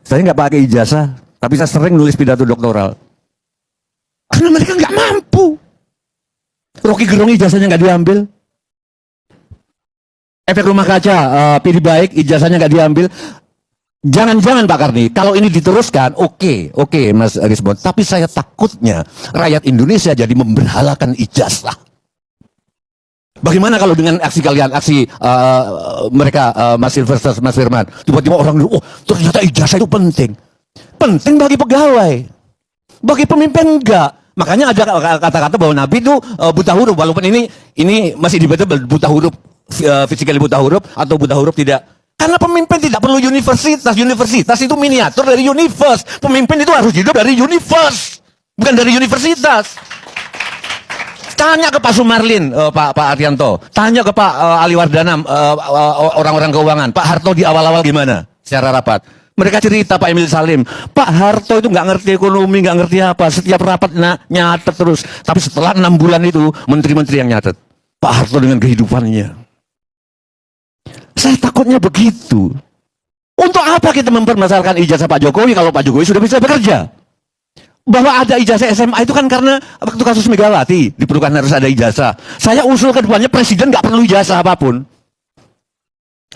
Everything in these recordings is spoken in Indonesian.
Saya nggak pakai ijazah, tapi saya sering nulis pidato doktoral. Karena mereka nggak mampu. Rocky Gerung ijazahnya nggak diambil. Efek rumah kaca, pilih baik, ijazahnya nggak diambil. Jangan-jangan Pak Karni, kalau ini diteruskan, oke, Mas Risbon. Tapi saya takutnya rakyat Indonesia jadi memberhalakan ijazah. Bagaimana kalau dengan aksi kalian, aksi mereka, Mas Silvester, Mas Firman, tiba-tiba orang, oh ternyata ijazah itu penting. Penting bagi pegawai, bagi pemimpin enggak. Makanya ada kata-kata bahwa Nabi itu buta huruf, walaupun ini masih debatable buta huruf, physically buta huruf atau buta huruf tidak. Karena pemimpin tidak perlu universitas. Universitas itu miniatur dari universe. Pemimpin itu harus hidup dari universe, bukan dari universitas. Tanya ke Pak Sumarlin, Pak Arianto. Tanya ke Pak Ali Wardana, orang-orang keuangan. Pak Harto di awal-awal gimana secara rapat? Mereka cerita Pak Emil Salim, Pak Harto itu nggak ngerti ekonomi, nggak ngerti apa. Setiap rapat nyatet terus. Tapi setelah 6 bulan itu, menteri-menteri yang nyatet. Pak Harto dengan kehidupannya. Saya takutnya begitu. Untuk apa kita mempermasalahkan ijazah Pak Jokowi kalau Pak Jokowi sudah bisa bekerja? Bahwa ada ijazah SMA itu kan karena waktu kasus Megawati diperlukan harus ada ijazah. Saya usul ke depannya presiden nggak perlu ijazah apapun.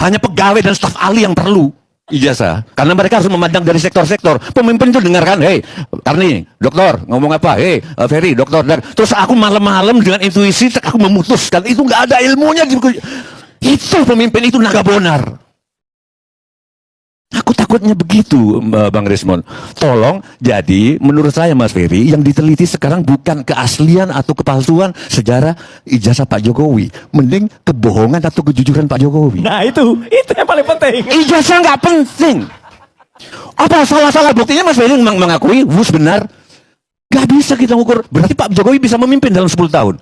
Hanya pegawai dan staf ahli yang perlu ijazah. Karena mereka harus memandang dari sektor-sektor. Pemimpin itu dengarkan, hei Karni, dokter ngomong apa? Hei Ferry, dokter. Terus aku malam-malam dengan intuisi aku memutuskan. Itu nggak ada ilmunya. Itu pemimpin itu naga bonar. Aku takutnya begitu, Bang Rismon. Tolong, jadi menurut saya Mas Ferry, yang diteliti sekarang bukan keaslian atau kepalsuan sejarah ijazah Pak Jokowi. Mending kebohongan atau kejujuran Pak Jokowi. Nah itu yang paling penting. Ijazah nggak penting. Apa salah-salah buktinya Mas Ferry mengakui, wus benar. Gak bisa kita ukur. Berarti Pak Jokowi bisa memimpin dalam 10 tahun.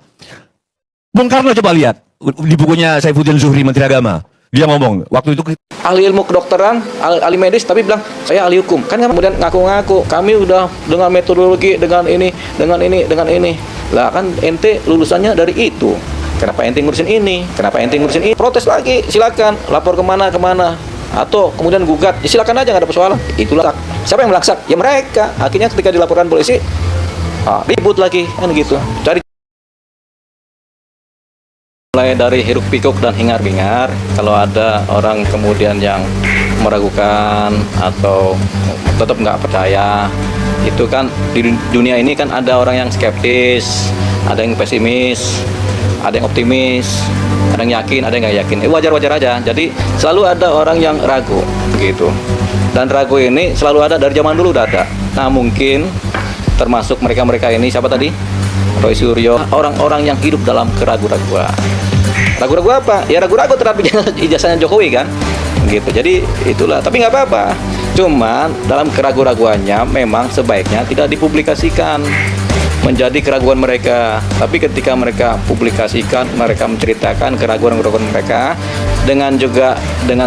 Bung Karno coba lihat. Di bukunya Saifuddin Zuhri, Menteri Agama. Dia ngomong, waktu itu ahli ilmu kedokteran, ahli medis, tapi bilang saya ahli hukum. Kan kemudian ngaku-ngaku kami udah dengan metodologi, dengan ini. Lah kan ente lulusannya dari itu. Kenapa ente ngurusin ini? Kenapa ente ngurusin ini? Protes lagi, silakan lapor kemana. Atau kemudian gugat, ya silakan aja, nggak ada persoalan. Itulah siapa yang melaksak? Ya mereka. Akhirnya ketika dilaporkan polisi, ribut lagi kan gitu. Cari mulai dari hiruk pikuk dan hingar bingar. Kalau ada orang kemudian yang meragukan atau tetap nggak percaya, itu kan di dunia ini kan ada orang yang skeptis, ada yang pesimis, ada yang optimis, ada yang yakin, ada yang nggak yakin. Wajar-wajar aja. Jadi selalu ada orang yang ragu gitu. Dan ragu ini selalu ada dari zaman dulu udah ada. Nah mungkin termasuk mereka ini siapa tadi? Roy Suryo, orang-orang yang hidup dalam keraguan-raguan. Ragu-ragu apa? Ya ragu-ragu terhadap ijazahnya Jokowi kan, gitu. Jadi itulah. Tapi nggak apa-apa. Cuman dalam keraguan-raguannya memang sebaiknya tidak dipublikasikan menjadi keraguan mereka. Tapi ketika mereka publikasikan, mereka menceritakan keraguan-keraguan mereka dengan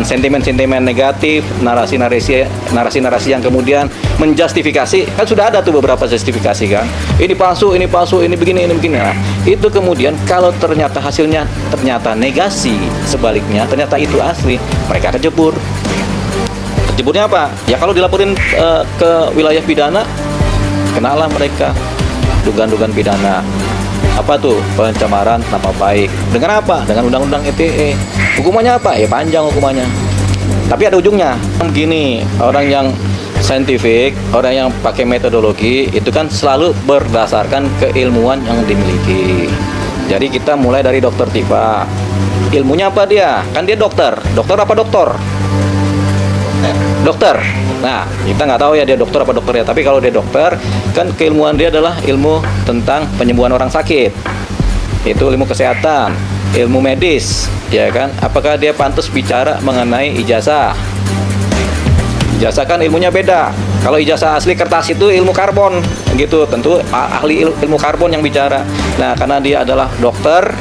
sentimen-sentimen negatif, narasi-narasi yang kemudian menjustifikasi. Kan sudah ada tuh beberapa justifikasi kan. Ini palsu, ini begini. Nah, itu kemudian kalau ternyata hasilnya ternyata negasi, sebaliknya ternyata itu asli, mereka kejebur. Kejeburnya apa? Ya kalau dilaporin ke wilayah pidana, kenalah mereka dugaan pidana. Apa tuh? Pencemaran nama baik. Dengan apa? Dengan undang-undang ITE. Hukumannya apa? Ya panjang hukumannya. Tapi ada ujungnya. Begini, orang yang saintifik, orang yang pakai metodologi itu kan selalu berdasarkan keilmuan yang dimiliki. Jadi kita mulai dari dokter Tifa. Ilmunya apa dia? Kan dia dokter. Dokter apa doktor? Dokter. Nah, kita nggak tahu ya dia dokter apa dokter ya. Tapi kalau dia dokter, kan keilmuan dia adalah ilmu tentang penyembuhan orang sakit. Itu ilmu kesehatan, ilmu medis, ya kan? Apakah dia pantas bicara mengenai ijazah? Ijazah kan ilmunya beda. Kalau ijazah asli kertas itu ilmu karbon, gitu. Tentu ahli ilmu karbon yang bicara. Nah, karena dia adalah dokter,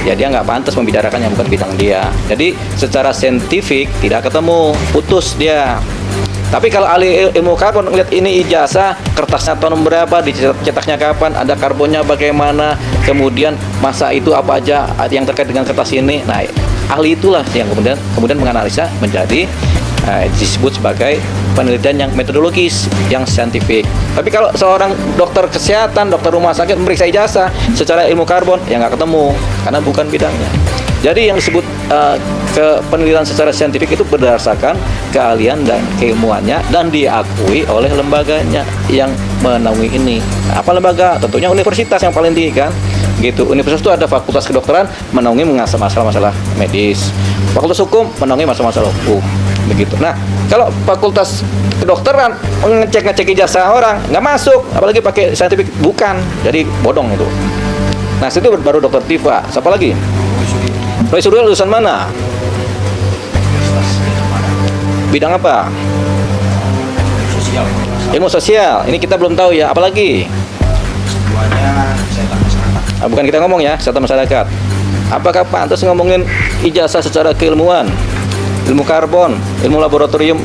ya dia nggak pantas membicarakan yang bukan bidang dia. Jadi secara saintifik tidak ketemu, putus dia. Tapi kalau ahli ilmu karbon ngeliat ini ijazah, kertasnya tahun berapa, dicetaknya kapan, ada karbonnya bagaimana, kemudian masa itu apa aja yang terkait dengan kertas ini. Nah, ahli itulah yang kemudian menganalisa menjadi disebut sebagai penelitian yang metodologis, yang saintifik. Tapi kalau seorang dokter kesehatan, dokter rumah sakit memeriksa ijazah secara ilmu karbon, ya nggak ketemu, karena bukan bidangnya. Jadi yang disebut penelitian secara saintifik itu berdasarkan keahlian dan keilmuannya dan diakui oleh lembaganya yang menaungi ini. Apa lembaga? Tentunya universitas yang paling tinggi kan. Gitu. Universitas itu ada fakultas kedokteran menaungi masalah-masalah medis. Fakultas hukum menaungi masalah-masalah hukum. Begitu. Nah, kalau fakultas kedokteran ngecek ijazah orang nggak masuk, apalagi pakai saintifik, bukan. Jadi bodong itu. Nah, itu baru dokter Tifa. Siapa lagi? Roy Suryo lulusan mana? Bidang apa? Ilmu sosial. Ini kita belum tahu ya. Apalagi? Bukan kita ngomong ya, kesehatan masyarakat. Apakah pantas ngomongin ijazah secara keilmuan? Ilmu karbon, ilmu laboratorium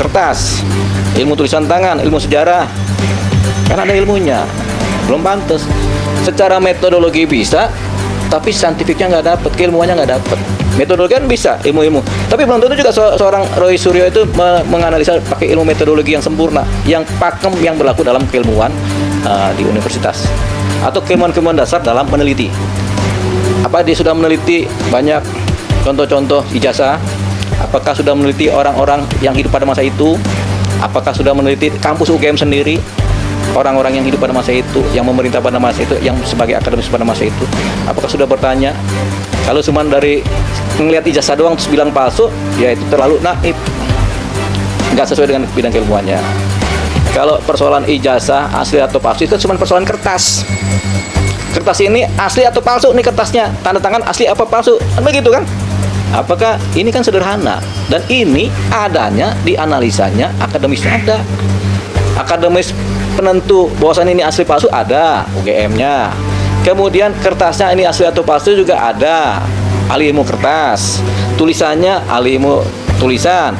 kertas, ilmu tulisan tangan, ilmu sejarah. Kan ada ilmunya. Belum pantas. Secara metodologi bisa, tapi saintifiknya nggak dapet, keilmuannya nggak dapet. Metodologi kan bisa, ilmu-ilmu. Tapi belum tentu juga seorang Roy Suryo itu menganalisa pakai ilmu metodologi yang sempurna, yang pakem, yang berlaku dalam keilmuan di universitas. Atau keilmuan-keilmuan dasar dalam meneliti. Apa dia sudah meneliti banyak contoh-contoh ijazah? Apakah sudah meneliti orang-orang yang hidup pada masa itu? Apakah sudah meneliti kampus UGM sendiri? Orang-orang yang hidup pada masa itu, yang memerintah pada masa itu, yang sebagai akademis pada masa itu, apakah sudah bertanya? Kalau cuma dari melihat ijazah doang terus bilang palsu, ya itu terlalu naif, nggak sesuai dengan bidang keilmuannya. Kalau persoalan ijazah asli atau palsu itu cuma persoalan kertas. Kertas ini asli atau palsu nih kertasnya, tanda tangan asli apa palsu, kan begitu kan? Apakah ini kan sederhana dan ini adanya di analisanya akademisnya ada. Akademis penentu bahwasannya ini asli palsu ada UGM-nya. Kemudian kertasnya ini asli atau palsu juga ada, ahli ilmu kertas. Tulisannya ahli ilmu tulisan.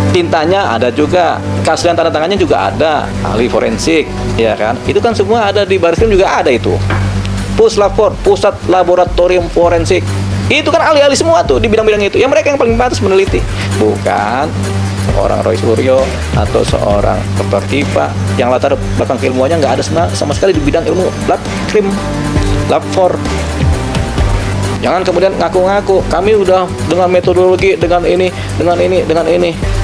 Tintanya ada juga, keaslian tanda tangannya juga ada, ahli forensik, ya kan? Itu kan semua ada di Baris Krim juga ada itu. Puslapor, Pusat Laboratorium Forensik. Itu kan ahli-ahli semua tuh di bidang-bidang itu. Ya mereka yang paling pantas meneliti, bukan seorang Roy Suryo atau seorang Dr. Tifa yang latar belakang keilmuannya nggak ada sama sekali di bidang ilmu lab krim, lab for. Jangan kemudian ngaku-ngaku kami udah dengan metodologi, dengan ini.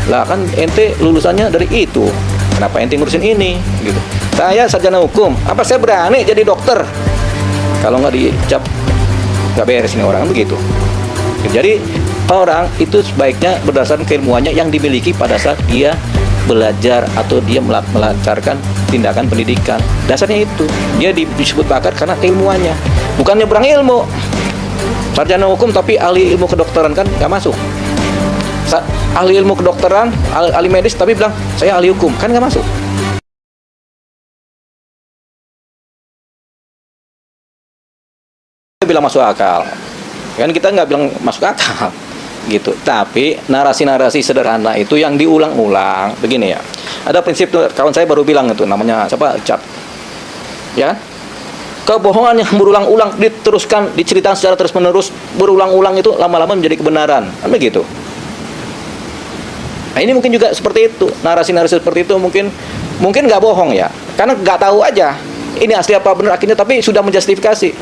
Lah kan ente lulusannya dari itu. Kenapa ente ngurusin ini? Gitu. Saya sarjana hukum. Apa saya berani jadi dokter? Kalau nggak dicap nggak beres ini orang, begitu. Jadi orang itu sebaiknya berdasarkan keilmuannya yang dimiliki pada saat dia belajar atau dia melancarkan tindakan pendidikan. Dasarnya itu dia disebut pakar karena keilmuannya, bukannya nyebrang ilmu. Sarjana hukum tapi ahli ilmu kedokteran kan nggak masuk. Ahli ilmu kedokteran, ahli medis tapi bilang saya ahli hukum, kan nggak masuk. Bilang masuk akal, kan kita nggak bilang masuk akal gitu. Tapi narasi-narasi sederhana itu yang diulang-ulang begini ya. Ada prinsip, kawan saya baru bilang itu, namanya siapa, Cap, ya. Kebohongan yang berulang-ulang diteruskan, diceritakan secara terus-menerus, berulang-ulang itu lama-lama menjadi kebenaran, kan begitu. Nah ini mungkin juga seperti itu, narasi-narasi seperti itu mungkin nggak bohong ya, karena nggak tahu aja ini asli apa benar akhirnya, tapi sudah menjustifikasi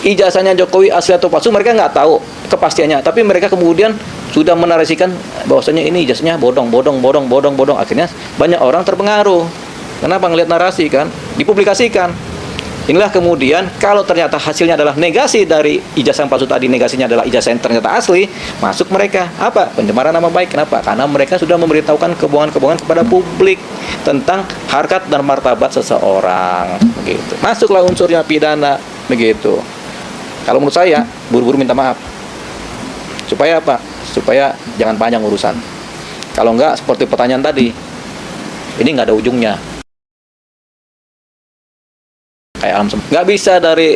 ijazahnya Jokowi asli atau palsu, mereka nggak tahu kepastiannya, tapi mereka kemudian sudah menarasikan bahwasanya ini ijazahnya bodong, akhirnya banyak orang terpengaruh. Kenapa? Ngelihat narasi kan, dipublikasikan. Inilah kemudian kalau ternyata hasilnya adalah negasi dari ijazah yang palsu tadi, negasinya adalah ijazah yang ternyata asli, masuk mereka apa? Pencemaran nama baik. Kenapa? Karena mereka sudah memberitahukan kebohongan-kebohongan kepada publik tentang harkat dan martabat seseorang, begitu. Masuklah unsurnya pidana, begitu. Kalau menurut saya, buru-buru minta maaf. Supaya apa? Supaya jangan panjang urusan. Kalau enggak, seperti pertanyaan tadi, ini nggak ada ujungnya. Kayak alam semesta. Nggak bisa dari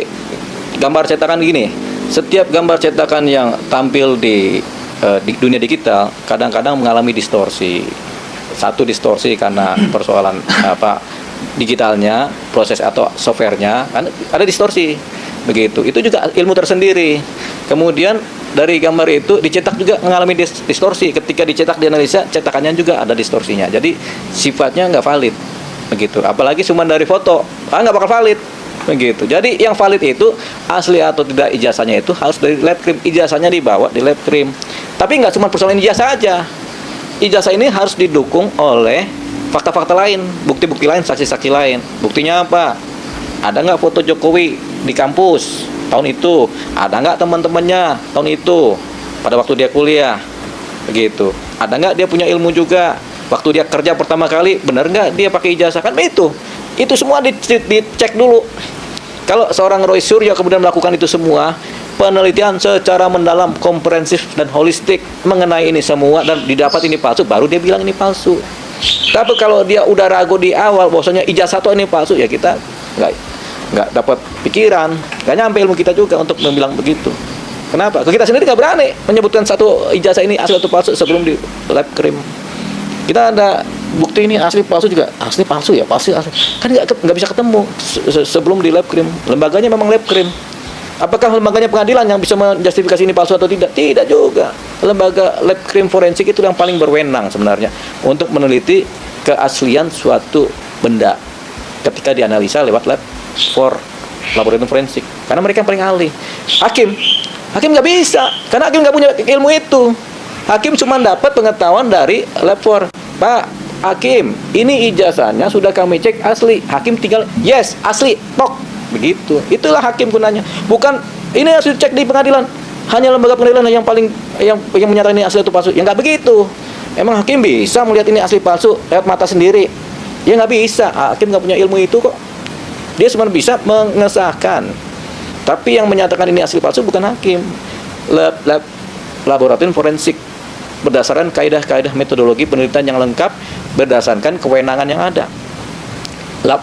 gambar cetakan gini. Setiap gambar cetakan yang tampil di dunia digital kadang-kadang mengalami distorsi. Satu distorsi karena persoalan digitalnya, proses atau softwarenya, kan ada distorsi. begitu. Itu juga ilmu tersendiri. Kemudian dari gambar itu dicetak juga mengalami distorsi. Ketika dicetak dianalisa, cetakannya juga ada distorsinya. Jadi sifatnya nggak valid, begitu. Apalagi cuma dari foto, nggak bakal valid, begitu. Jadi yang valid itu asli atau tidak ijazahnya itu harus dari lab krim. Ijazahnya dibawa di lab krim. Tapi nggak cuma persoalan ijazah aja. Ijazah ini harus didukung oleh fakta-fakta lain, bukti-bukti lain, saksi-saksi lain. Buktinya apa? Ada nggak foto Jokowi di kampus tahun itu? Ada nggak teman-temannya tahun itu pada waktu dia kuliah? Begitu. Ada nggak dia punya ilmu juga? Waktu dia kerja pertama kali, benar nggak dia pakai ijazah? Kan itu. Itu semua dicek dulu. Kalau seorang Roy Suryo kemudian melakukan itu semua, penelitian secara mendalam, komprehensif dan holistik mengenai ini semua dan didapat ini palsu, baru dia bilang ini palsu. Tapi kalau dia udah ragu di awal bahwasanya ijazah itu ini palsu, ya kita nggak dapat pikiran, nggak nyampe ilmu kita juga untuk membilang begitu. Kenapa? Kita sendiri nggak berani menyebutkan satu ijazah ini asli atau palsu sebelum di lab krim. Kita ada bukti ini asli palsu juga, asli palsu ya, palsu asli. Kan nggak bisa ketemu sebelum di lab krim. Lembaganya memang lab krim. Apakah lembaganya pengadilan yang bisa menjustifikasi ini palsu atau tidak? Tidak juga. Lembaga lab krim forensik itu yang paling berwenang sebenarnya untuk meneliti keaslian suatu benda ketika dianalisa lewat lab laboratorium forensik. Karena mereka yang paling ahli. Hakim nggak bisa, karena hakim nggak punya ilmu itu. Hakim cuma dapat pengetahuan dari lab Pak Hakim, ini ijazahnya sudah kami cek asli. Hakim tinggal yes asli, tok. Begitu. Itulah hakim gunanya. Bukan ini harus dicek di pengadilan. Hanya lembaga pengadilan yang paling yang menyatakan ini asli atau palsu. Ya nggak begitu. Emang hakim bisa melihat ini asli palsu lewat mata sendiri? Ya nggak bisa. Hakim nggak punya ilmu itu kok. Dia cuma bisa mengesahkan. Tapi yang menyatakan ini asli palsu bukan hakim. Laboratorium forensik berdasarkan kaidah-kaidah metodologi penelitian yang lengkap berdasarkan kewenangan yang ada. Lab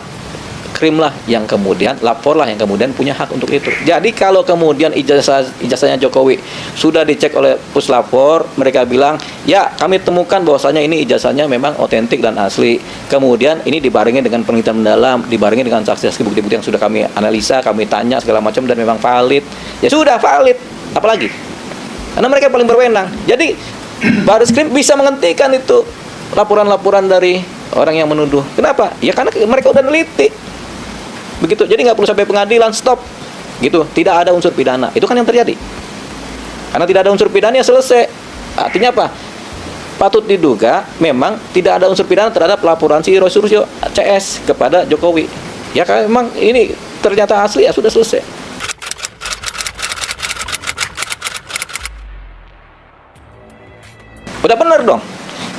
krim lah yang kemudian, lapor lah yang kemudian punya hak untuk itu. Jadi kalau kemudian ijazahnya Jokowi sudah dicek oleh Puslapor, mereka bilang, ya kami temukan bahwasanya ini ijazahnya memang otentik dan asli. Kemudian ini dibarengi dengan penelitian mendalam, dibarengi dengan saksi-saksi bukti-bukti yang sudah kami analisa, kami tanya segala macam dan memang valid. Ya sudah valid, apalagi? Karena mereka paling berwenang. Jadi Baris Krim bisa menghentikan itu laporan-laporan dari orang yang menuduh. Kenapa? Ya karena mereka udah neliti. Begitu, jadi nggak perlu sampai pengadilan, stop gitu, tidak ada unsur pidana. Itu kan yang terjadi. Karena tidak ada unsur pidana ya selesai. Artinya apa? Patut diduga memang tidak ada unsur pidana terhadap laporan si Roy Suryo CS kepada Jokowi. Ya kan memang ini ternyata asli, ya sudah selesai. Udah benar dong.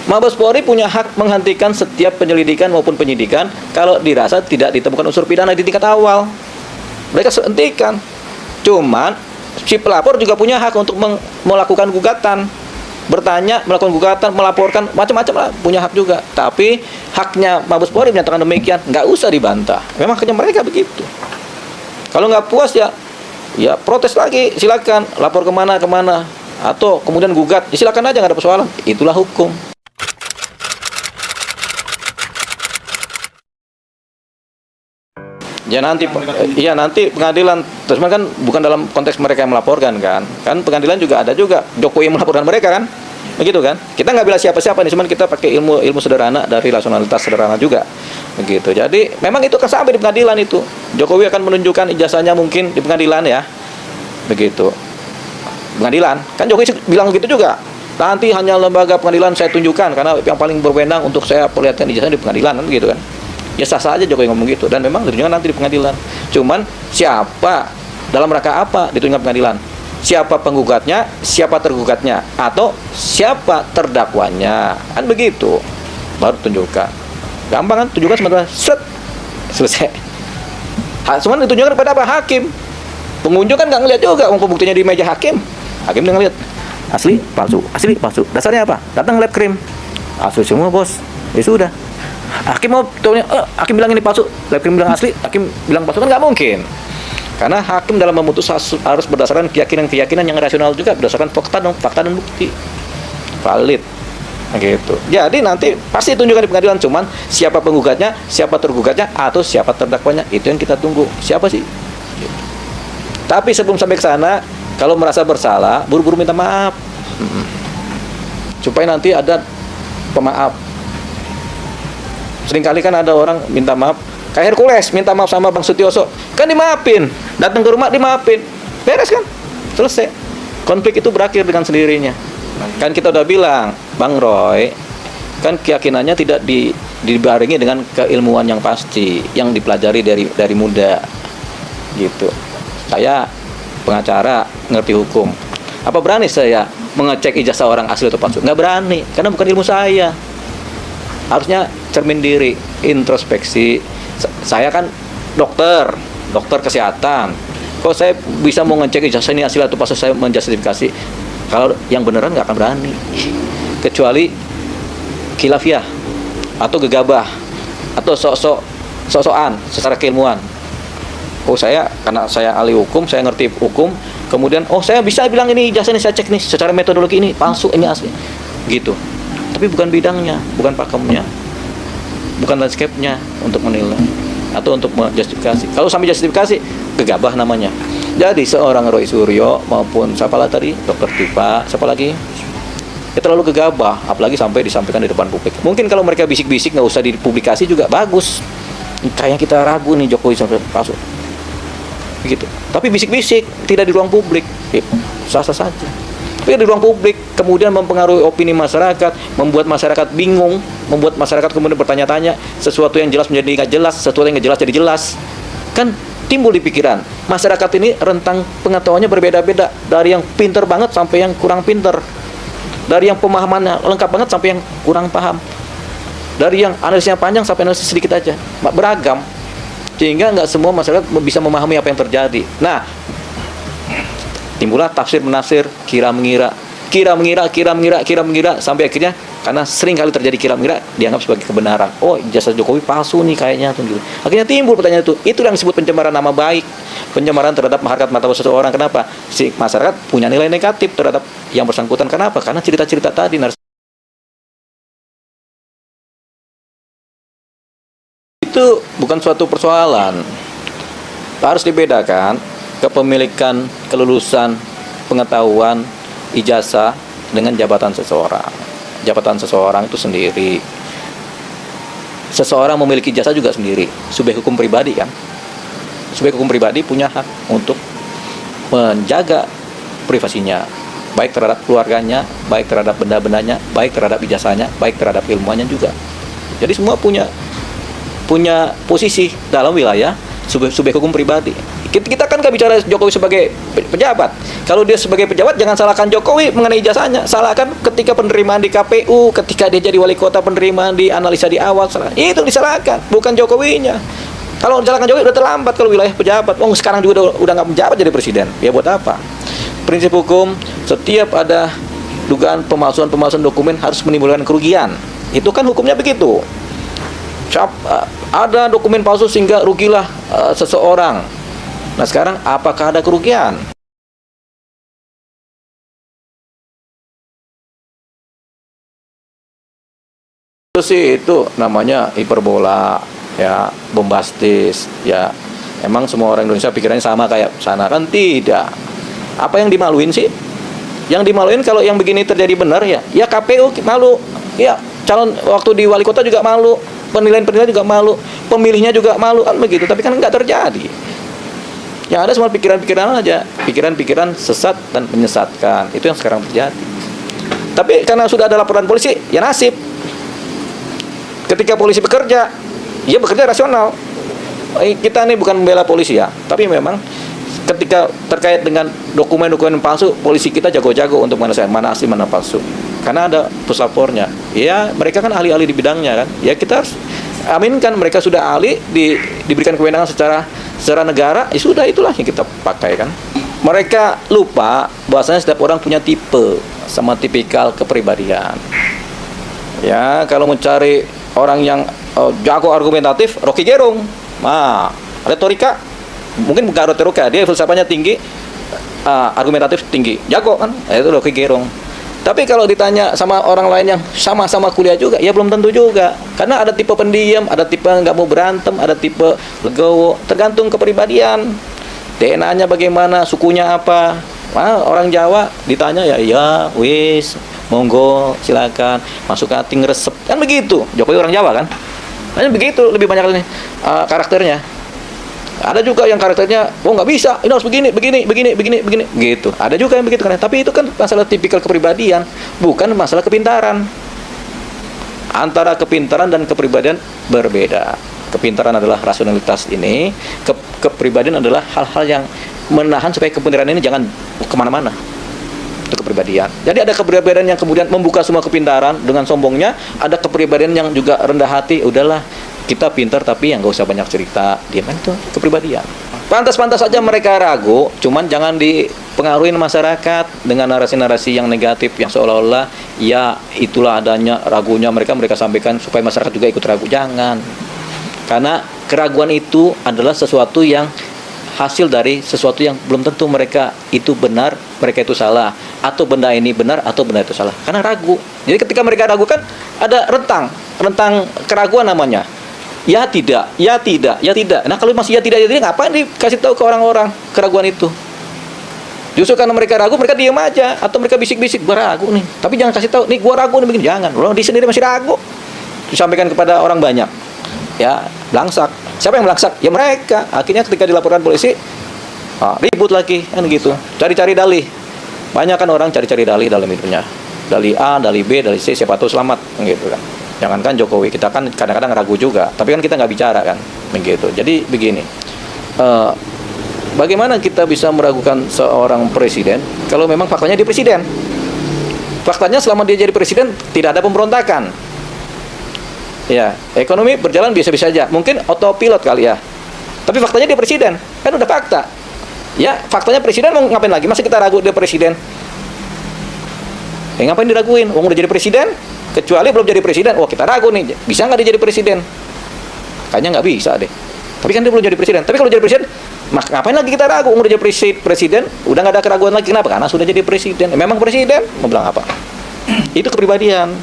Mabes Polri punya hak menghentikan setiap penyelidikan maupun penyidikan kalau dirasa tidak ditemukan unsur pidana di tingkat awal. Mereka hentikan. Cuman si pelapor juga punya hak untuk melakukan gugatan, bertanya, melakukan gugatan, melaporkan, macam-macam lah, punya hak juga. Tapi haknya Mabes Polri menyatakan demikian, nggak usah dibantah. Memang haknya mereka begitu. Kalau nggak puas ya protes lagi, silakan lapor kemana atau kemudian gugat, ya silakan aja, nggak ada persoalan. Itulah hukum. Ya nanti pengadilan, terus kan bukan dalam konteks mereka yang melaporkan kan pengadilan juga ada juga Jokowi yang melaporkan mereka kan, begitu kan. Kita nggak bilang siapa-siapa nih, cuman kita pakai ilmu sederhana dari rasionalitas sederhana juga, begitu. Jadi memang itu kan sampai di pengadilan itu Jokowi akan menunjukkan ijazahnya mungkin di pengadilan ya, begitu. Pengadilan kan Jokowi bilang begitu juga. Nanti hanya lembaga pengadilan saya tunjukkan karena yang paling berwenang untuk saya perlihatkan ijazahnya di pengadilan kan, begitu kan. Ya sah-sah aja Jokowi ngomong gitu, dan memang ditunjukkan nanti di pengadilan. Cuman siapa, dalam rangka apa ditunjukkan pengadilan? Siapa penggugatnya, siapa tergugatnya, atau siapa terdakwanya, kan begitu. Baru tunjukkan. Gampang kan, tunjukkan sementara set selesai. Cuman ditunjukkan kepada apa? Hakim. Pengunjung kan nggak ngeliat juga, buktinya di meja hakim. Hakim nggak ngeliat asli palsu. Dasarnya apa? Datang lab krim, asli semua bos. Ya sudah. Hakim mau tahunya, hakim bilang ini palsu, hakim bilang asli, hakim bilang palsu, kan nggak mungkin. Karena hakim dalam memutus harus berdasarkan keyakinan yang rasional juga, berdasarkan fakta dan bukti valid, gitu. Jadi nanti pasti tunjukkan di pengadilan, cuman siapa penggugatnya, siapa tergugatnya, atau siapa terdakwanya, itu yang kita tunggu. Siapa sih? Gitu. Tapi sebelum sampai ke sana, kalau merasa bersalah, buru-buru minta maaf. Supaya nanti ada pemaaf. Seringkali kan ada orang minta maaf, kayak Hercules minta maaf sama Bang Sutioso, kan dimaafin, datang ke rumah dimaafin, beres kan, selesai. Konflik itu berakhir dengan sendirinya. Kan kita udah bilang, Bang Roy, kan keyakinannya tidak dibarengi dengan keilmuan yang pasti, yang dipelajari dari muda, gitu. Saya pengacara, ngerti hukum. Apa berani saya mengecek ijazah orang asli atau palsu? Nggak berani, karena bukan ilmu saya. Harusnya cermin diri, introspeksi. Saya kan dokter kesehatan. Kok saya bisa mau ngecek ijazah ini asli atau palsu, saya menjustifikasi. Kalau yang beneran nggak akan berani. Kecuali khilafiyah atau gegabah atau sok-sokan secara keilmuan. Oh, karena saya ahli hukum, saya ngerti hukum, kemudian saya bisa bilang ini ijazah ini saya cek nih secara metodologi ini palsu, ini asli, gitu. Tapi bukan bidangnya, bukan pakemnya, bukan landscape-nya untuk menilai atau untuk menjustifikasi. Kalau sampai justifikasi, gegabah namanya. Jadi seorang Roy Suryo maupun siapa lah tadi, Dr. Tipa, siapa lagi, ya terlalu gegabah, apalagi sampai disampaikan di depan publik. Mungkin kalau mereka bisik-bisik nggak usah dipublikasi juga bagus. Kayak kita ragu nih Jokowi sampai palsu. Begitu. Tapi bisik-bisik tidak di ruang publik, sah-sah saja. Tapi di ruang publik kemudian mempengaruhi opini masyarakat, membuat masyarakat bingung, membuat masyarakat kemudian bertanya-tanya, sesuatu yang jelas menjadi nggak jelas, sesuatu yang nggak jelas jadi jelas. Kan timbul di pikiran masyarakat ini rentang pengetahuannya berbeda-beda, dari yang pinter banget sampai yang kurang pinter, dari yang pemahamannya lengkap banget sampai yang kurang paham, dari yang analisnya panjang sampai analisis sedikit aja, beragam. Sehingga nggak semua masyarakat bisa memahami apa yang terjadi. Nah, timbullah tafsir menafsir, kira mengira, sampai akhirnya karena sering kali terjadi kira mengira dianggap sebagai kebenaran. Oh, ijazah Jokowi palsu nih kayaknya tuh gitu. Akhirnya timbul pertanyaan itu. Itu yang disebut pencemaran nama baik, pencemaran terhadap harkat martabat seseorang. Kenapa? Si masyarakat punya nilai negatif terhadap yang bersangkutan. Kenapa? Karena cerita-cerita tadi itu bukan suatu persoalan. Harus dibedakan kepemilikan, kelulusan, pengetahuan, ijazah dengan jabatan seseorang. Jabatan seseorang itu sendiri. Seseorang memiliki ijazah juga sendiri. Subjek hukum pribadi kan. Subjek hukum pribadi punya hak untuk menjaga privasinya, baik terhadap keluarganya, baik terhadap benda-bendanya, baik terhadap ijazahnya, baik terhadap ilmuannya juga. Jadi semua punya posisi dalam wilayah subjek hukum pribadi. Kita kan nggak bicara Jokowi sebagai pejabat. Kalau dia sebagai pejabat, jangan salahkan Jokowi mengenai ijazahnya. Salahkan ketika penerimaan di KPU, ketika dia jadi wali kota, penerimaan di analisa di awal. Itu disalahkan, bukan Jokowinya. Kalau disalahkan Jokowi udah terlambat kalau wilayah pejabat. Sekarang juga udah nggak menjabat jadi presiden. Ya buat apa? Prinsip hukum, setiap ada dugaan pemalsuan dokumen harus menimbulkan kerugian. Itu kan hukumnya begitu. Ada dokumen palsu sehingga rugilah seseorang. Nah sekarang apakah ada kerugian? Itu namanya hiperbola, ya, bombastis, ya. Emang semua orang Indonesia pikirannya sama kayak sana kan? Tidak. Apa yang dimaluin sih? Yang dimaluin kalau yang begini terjadi benar ya KPU malu, ya calon waktu di wali kota juga malu. Penilaian juga malu, pemilihnya juga malu kan begitu, tapi kan nggak terjadi. Yang ada semua pikiran-pikiran aja, pikiran-pikiran sesat dan menyesatkan. Itu yang sekarang terjadi. Tapi karena sudah ada laporan polisi, ya nasib. Ketika polisi bekerja, ya bekerja rasional. Kita ini bukan membela polisi ya, tapi memang ketika terkait dengan dokumen-dokumen palsu, polisi kita jago-jago untuk menilai mana asli mana palsu. Karena ada puslapornya. Ya, mereka kan ahli-ahli di bidangnya kan. Ya kita harus aminkan mereka sudah ahli, diberikan kewenangan secara negara, ya sudah itulah yang kita pakai kan. Mereka lupa bahwasanya setiap orang punya tipe sama tipikal kepribadian. Ya, kalau mencari orang yang jago argumentatif, Rocky Gerung. Nah, retorika mungkin bukan retorika, dia filsafatnya tinggi, argumentatif tinggi, jago kan. Itu Rocky Gerung. Tapi kalau ditanya sama orang lain yang sama-sama kuliah juga, ya belum tentu juga. Karena ada tipe pendiam, ada tipe nggak mau berantem, ada tipe legowo, tergantung kepribadian. DNA-nya bagaimana, sukunya apa. Orang Jawa ditanya ya iya, wis, monggo silakan masuk kating resep, kan begitu. Jokowi orang Jawa kan, hanya begitu, lebih banyak ini karakternya. Ada juga yang karakternya, oh nggak bisa, ini harus begini, gitu. Ada juga yang begitu kan, tapi itu kan masalah tipikal kepribadian, bukan masalah kepintaran. Antara kepintaran dan kepribadian berbeda. Kepintaran adalah rasionalitas ini, kepribadian adalah hal-hal yang menahan supaya kepintaran ini jangan kemana-mana. Itu kepribadian. Jadi ada kepribadian yang kemudian membuka semua kepintaran dengan sombongnya, ada kepribadian yang juga rendah hati, udahlah kita pintar tapi yang nggak usah banyak cerita, diam, itu kepribadian. Pantas-pantas saja mereka ragu, cuman jangan dipengaruhi masyarakat dengan narasi-narasi yang negatif yang seolah-olah ya itulah adanya ragunya mereka sampaikan supaya masyarakat juga ikut ragu. Jangan. Karena keraguan itu adalah sesuatu yang hasil dari sesuatu yang belum tentu mereka itu benar, mereka itu salah, atau benda ini benar atau benda itu salah. Karena ragu. Jadi ketika mereka ragu kan ada rentang keraguan namanya. Ya tidak, ya tidak, ya tidak. Nah kalau masih ya tidak, ngapain dikasih tahu ke orang-orang keraguan itu? Justru karena mereka ragu, mereka diam aja, atau mereka bisik-bisik, gua ragu nih. Tapi jangan kasih tahu, nih gua ragu nih begini, jangan. Orang di sendiri masih ragu. Disampaikan kepada orang banyak. Ya, belangsak. Siapa yang belangsak? Ya mereka. Akhirnya ketika dilaporkan polisi, ribut lagi, kan gitu. Cari-cari dalih. Banyak kan orang cari-cari dalih dalam hidupnya. Dalih A, dalih B, dalih C, siapa tahu selamat, gitu kan. Jangankan Jokowi, kita kan kadang-kadang ragu juga, tapi kan kita nggak bicara kan, begitu. Jadi begini, bagaimana kita bisa meragukan seorang presiden kalau memang faktanya dia presiden? Faktanya selama dia jadi presiden tidak ada pemberontakan. Ya, ekonomi berjalan biasa-biasa saja. Mungkin autopilot kali ya. Tapi faktanya dia presiden, kan udah fakta. Ya, faktanya presiden mau ngapain lagi? Masa kita ragu dia presiden? Ngapain diraguin? Udah jadi presiden? Kecuali belum jadi presiden, wah kita ragu nih, bisa nggak dia jadi presiden? Kayaknya nggak bisa deh. Tapi kan dia belum jadi presiden. Tapi kalau jadi presiden, ngapain lagi kita ragu? Udah jadi presiden, udah nggak ada keraguan lagi. Kenapa? Karena sudah jadi presiden. Memang presiden, mau bilang apa? Itu kepribadian,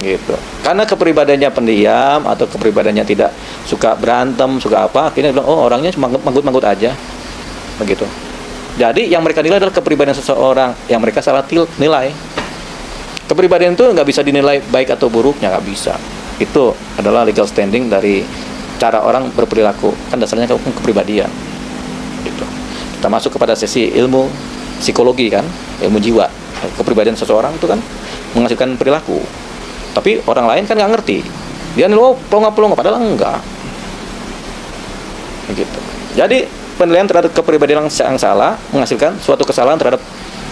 gitu. Karena kepribadiannya pendiam atau kepribadiannya tidak suka berantem, suka apa? Akhirnya bilang, oh orangnya cuma manggut-manggut aja, begitu. Jadi yang mereka nilai adalah kepribadian seseorang yang mereka salah nilai. Kepribadian itu nggak bisa dinilai baik atau buruknya, nggak bisa. Itu adalah legal standing dari cara orang berperilaku. Kan dasarnya kepribadian. Gitu. Kita masuk kepada sesi ilmu psikologi kan, ilmu jiwa. Kepribadian seseorang itu kan menghasilkan perilaku. Tapi orang lain kan nggak ngerti. Dia nilai pelongo-pelongo, padahal enggak. Begitu. Jadi penilaian terhadap kepribadian yang salah menghasilkan suatu kesalahan terhadap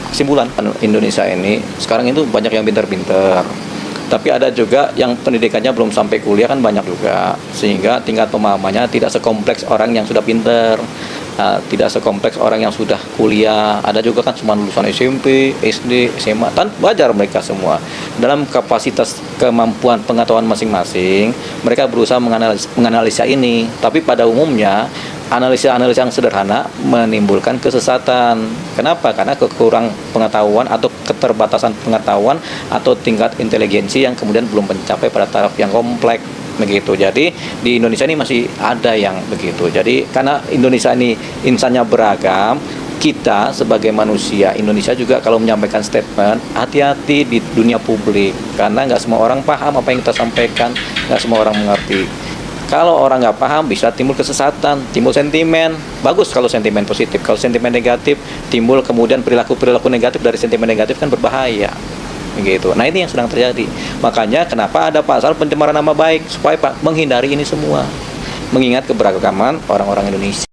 kesimpulan. Indonesia ini sekarang itu banyak yang pintar-pintar, tapi ada juga yang pendidikannya belum sampai kuliah kan banyak juga, sehingga tingkat pemahamannya tidak sekompleks orang yang sudah pintar, tidak sekompleks orang yang sudah kuliah. Ada juga kan cuma lulusan SMP, SD, SMA, kan wajar mereka semua dalam kapasitas kemampuan pengetahuan masing-masing mereka berusaha menganalisa ini. Tapi pada umumnya analisa-analisa yang sederhana menimbulkan kesesatan. Kenapa? Karena kekurang pengetahuan atau keterbatasan pengetahuan atau tingkat inteligensi yang kemudian belum mencapai pada taraf yang kompleks, begitu. Jadi di Indonesia ini masih ada yang begitu. Jadi karena Indonesia ini insannya beragam, kita sebagai manusia Indonesia juga kalau menyampaikan statement hati-hati di dunia publik, karena nggak semua orang paham apa yang kita sampaikan, nggak semua orang mengerti. Kalau orang nggak paham bisa timbul kesesatan, timbul sentimen. Bagus kalau sentimen positif. Kalau sentimen negatif timbul kemudian perilaku negatif dari sentimen negatif kan berbahaya. Begitu. Nah ini yang sedang terjadi. Makanya kenapa ada pasal pencemaran nama baik supaya menghindari ini semua. Mengingat keberagaman orang-orang Indonesia.